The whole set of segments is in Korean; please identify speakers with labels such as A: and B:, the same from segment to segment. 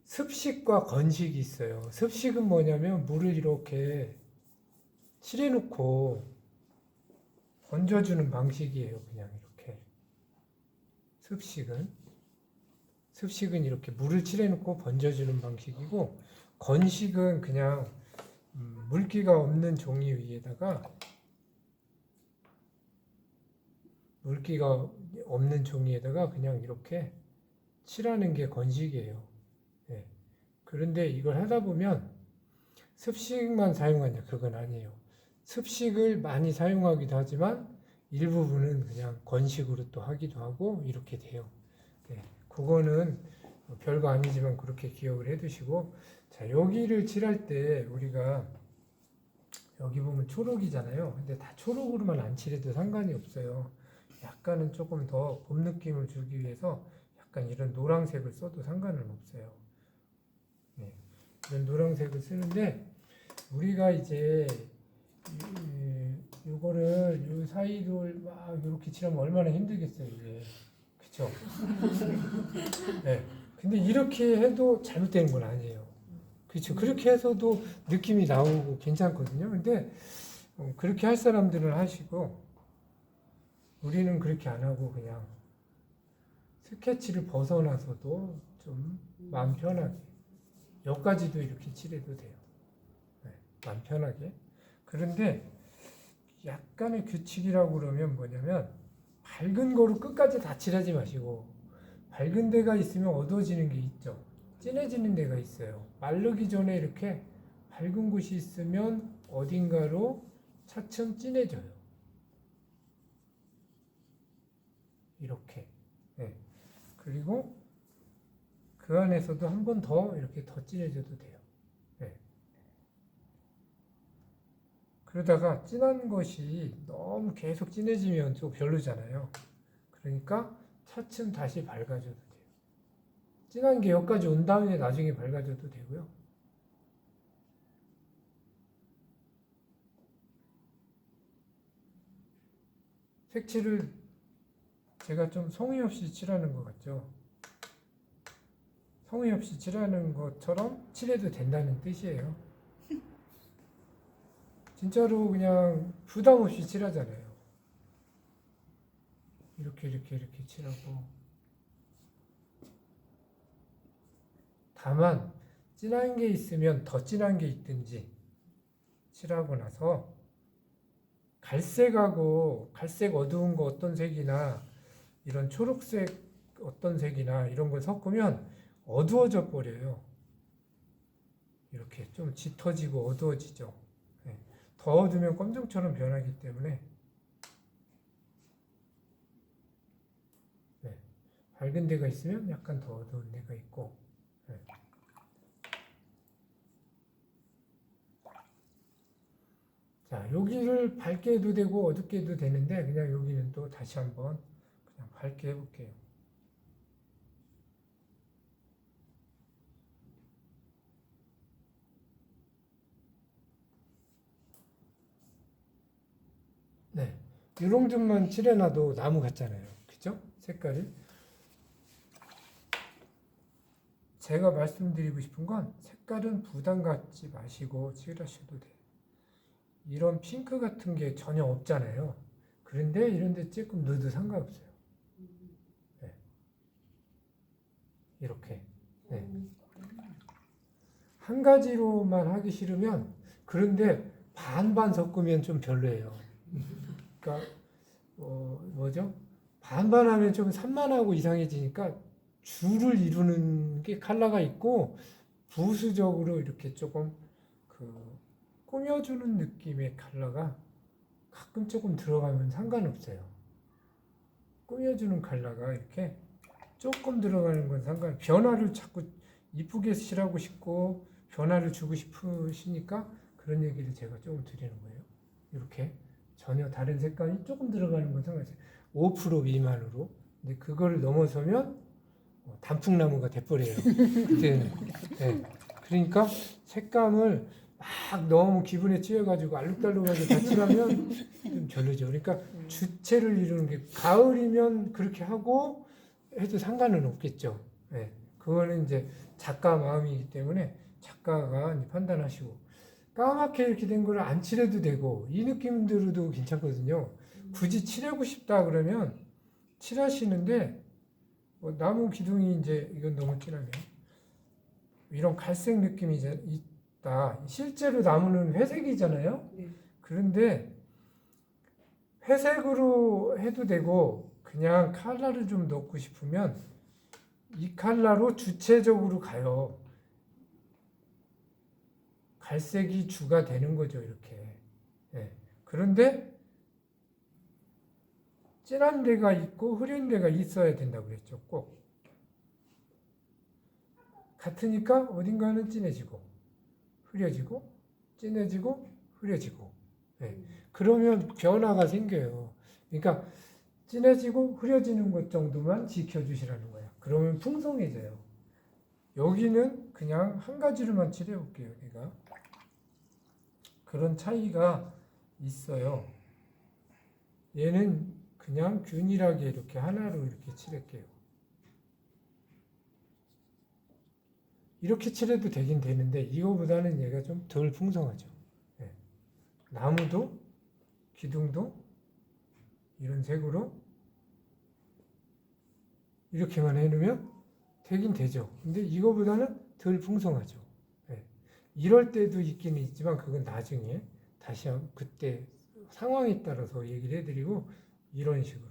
A: 습식과 건식이 있어요. 습식은 뭐냐면 물을 이렇게 칠해놓고 건져주는 방식이에요. 그냥 이렇게. 습식은 이렇게 물을 칠해놓고 번져주는 방식이고, 건식은 그냥 물기가 없는 종이 위에다가 그냥 이렇게 칠하는 게 건식이에요. 예. 그런데 이걸 하다 보면 습식만 사용하냐, 그건 아니에요. 습식을 많이 사용하기도 하지만 일부분은 그냥 건식으로 또 하기도 하고 이렇게 돼요. 네, 그거는 별거 아니지만 그렇게 기억을 해두시고, 자, 여기를 칠할 때 우리가 여기 보면 초록이잖아요. 근데 다 초록으로만 안 칠해도 상관이 없어요. 약간은 조금 더 봄 느낌을 주기 위해서 약간 이런 노란색을 써도 상관은 없어요. 네, 이런 노란색을 쓰는데, 우리가 이제 요거를 요 사이를 막 이렇게 칠하면 얼마나 힘들겠어요, 이게. 그쵸? 네. 근데 이렇게 해도 잘못되는 건 아니에요. 그렇죠. 그렇게 해서도 느낌이 나오고 괜찮거든요. 근데 그렇게 할 사람들은 하시고, 우리는 그렇게 안 하고 그냥 스케치를 벗어나서도 좀 마음 편하게 여기까지도 이렇게 칠해도 돼요. 네, 마음 편하게. 그런데 약간의 규칙이라고 그러면 뭐냐면, 밝은 거로 끝까지 다 칠하지 마시고, 밝은 데가 있으면 어두워지는 게 있죠. 진해지는 데가 있어요. 마르기 전에 이렇게 밝은 곳이 있으면 어딘가로 차츰 진해져요. 이렇게. 네. 그리고 그 안에서도 한 번 더 이렇게 더 진해져도 돼요. 네. 그러다가 진한 것이 너무 계속 진해지면 또 별로잖아요. 그러니까 차츰 다시 밝아져도 돼요. 진한 게 여기까지 온 다음에 나중에 밝아져도 되고요. 색칠을 제가 좀 성의 없이 칠하는 것 같죠. 성의 없이 칠하는 것처럼 칠해도 된다는 뜻이에요. 진짜로 그냥 부담 없이 칠하잖아요. 이렇게 칠하고. 다만 진한 게 있으면 더 진한 게 있든지 칠하고 나서 갈색하고 갈색 어두운 거 어떤 색이나 이런 초록색 어떤 색이나 이런 걸 섞으면 어두워져 버려요. 이렇게 좀 짙어지고 어두워지죠. 네. 더 어두우면 검정처럼 변하기 때문에, 네. 밝은 데가 있으면 약간 더 어두운 데가 있고. 네. 자, 여기를 밝게 해도 되고 어둡게 해도 되는데, 그냥 여기는 또 다시 한번 그냥 밝게 해볼게요. 네, 이런 점만 칠해놔도 나무 같잖아요. 그죠? 색깔이. 제가 말씀드리고 싶은 건, 색깔은 부담 갖지 마시고 칠하셔도 돼요. 이런 핑크 같은 게 전혀 없잖아요. 그런데 이런 데 조금 넣어도 상관없어요. 네. 이렇게. 네. 한 가지로만 하기 싫으면, 그런데 반반 섞으면 좀 별로예요. 그러니까 뭐죠? 반반 하면 좀 산만하고 이상해지니까 줄을 이루는 게 컬러가 있고, 부수적으로 이렇게 조금 꾸며주는 느낌의 컬러가 가끔 조금 들어가면 상관없어요. 꾸며주는 컬러가 이렇게 조금 들어가는 건 변화를 자꾸 이쁘게 칠하고 싶고 변화를 주고 싶으시니까 그런 얘기를 제가 조금 드리는 거예요. 이렇게 전혀 다른 색깔이 조금 들어가는 건 상관없어요. 5% 미만으로. 근데 그걸 넘어서면 단풍나무가 돼버려요. 그때는. 네. 그러니까 색감을 막 너무 기분에 취해가지고 알록달록하게 다 칠하면 좀 별로죠. 그러니까 주체를 이루는 게, 가을이면 그렇게 하고 해도 상관은 없겠죠. 네. 그거는 이제 작가 마음이기 때문에 작가가 이제 판단하시고, 까맣게 이렇게 된 거를 안 칠해도 되고 이 느낌들도 괜찮거든요. 굳이 칠하고 싶다 그러면 칠하시는데, 뭐 나무 기둥이 이제 이건 너무 진하네요. 이런 갈색 느낌이 이제 있다. 실제로 나무는 회색이잖아요.
B: 네.
A: 그런데 회색으로 해도 되고 그냥 컬러를 좀 넣고 싶으면 이 컬러로 주체적으로 가요. 갈색이 주가 되는 거죠, 이렇게. 예. 그런데 진한 데가 있고 흐린 데가 있어야 된다고 그랬죠, 꼭. 같으니까 어딘가는 진해지고 흐려지고 진해지고 흐려지고. 예. 그러면 변화가 생겨요. 그러니까 진해지고 흐려지는 것 정도만 지켜주시라는 거야. 그러면 풍성해져요. 여기는 그냥 한 가지로만 칠해볼게요. 내가 그런 차이가 있어요. 얘는 그냥 균일하게 이렇게 하나로 이렇게 칠할게요. 이렇게 칠해도 되긴 되는데 이거보다는 얘가 좀 덜 풍성하죠. 네. 나무도 기둥도 이런 색으로 이렇게만 해놓으면 되긴 되죠. 근데 이거보다는 덜 풍성하죠. 네. 이럴 때도 있기는 있지만 그건 나중에 다시 그때 상황에 따라서 얘기를 해드리고, 이런 식으로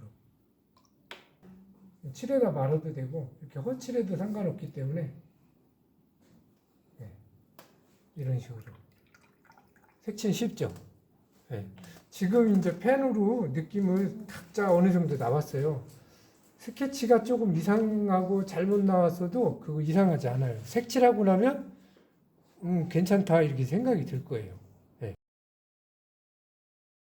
A: 칠해다 말아도 되고 이렇게 헛칠해도 상관없기 때문에 이런 식으로 색칠 쉽죠. 네. 지금 이제 펜으로 느낌을 각자 어느 정도 나왔어요. 스케치가 조금 이상하고 잘못 나왔어도 그거 이상하지 않아요. 색칠하고 나면 괜찮다 이렇게 생각이 들 거예요.